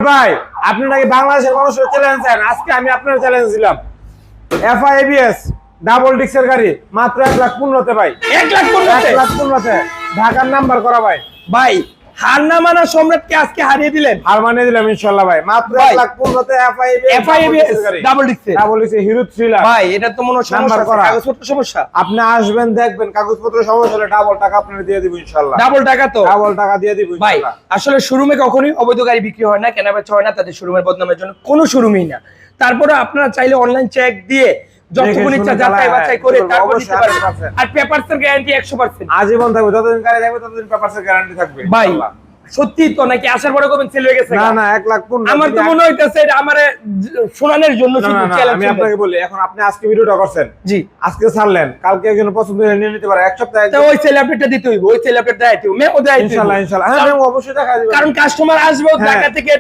ভাই আপনি নাকি বাংলাদেশের মানুষের চ্যালেঞ্জ দেন, আজকে আমি আপনার চ্যালেঞ্জ দিলাম। FI-ABS ডাবল ডিক্সের গাড়ি মাত্র 1,15,000 ভাই। 1,15,000 ঢাকার নাম্বার করা ভাই। ভাই হার না মানা সম্রাটকে আজকে হারিয়ে দিলেন। হার মানিয়ে দিলাম ইনশাআল্লাহ ভাই। মাত্র 1,15,000 FI-ABS ডাবল ডিক্সে হিরো থ্রিলার ভাই, এটা তো মনে সমস্যা করা। কাগজপত্র সমস্যা। আপনি আসবেন দেখবেন কাগজপত্র সমস্যা হলে ডাবল টাকা আপনার দিয়ে দিব ইনশাআল্লাহ। ডাবল টাকা তো ডাবল টাকা দিয়ে দিব ভাই। ইনশাআল্লাহ। আসলে শোরুমে কখনোই অবৈধ গাড়ি বিক্রি হয় না, কেনাবেচা হয় না, তাদের শোরুমের বদনামের জন্য কোনো শোরুমই না। তারপরে আপনারা চাইলে অনলাইন চেক দিয়ে যতক্ষণ ইচ্ছা যাচাই বাছাই করে তারপর নিতে পারবেন। আর পেপারসের গ্যারান্টি 100%। আজীবন থাকবে, যতদিন গাড়ি থাকবে ততদিন পেপারসের গ্যারান্টি থাকবে ভাই ইনশাআল্লাহ। সত্যি তো নাকি আসার পরে কবেন সেল হয়ে গেছে? না না 1,15,000 আমার তো মনে হইতাছে এটা আমারে শোনানোর জন্য না, শুধু না, না, চ্যালেঞ্জ। আমি আপনাকে বলি, এখন আপনি আজকে ভিডিওটা করছেন, জি, আজকে ছাড়লেন, কালকে একজন পছন্দ হলে নিয়ে নিতে পারে, এক সপ্তাহে তো ওই সেল আপডেটটা দিতে হইব, ওই সেল আপডেট দেখাইতে হইব, মেও দেখাইতে হইব। ইনশাআল্লাহ ইনশাআল্লাহ। হ্যাঁ আমি অবশ্যই দেখা দিব। কারণ কাস্টমার আসবে ঢাকা থেকে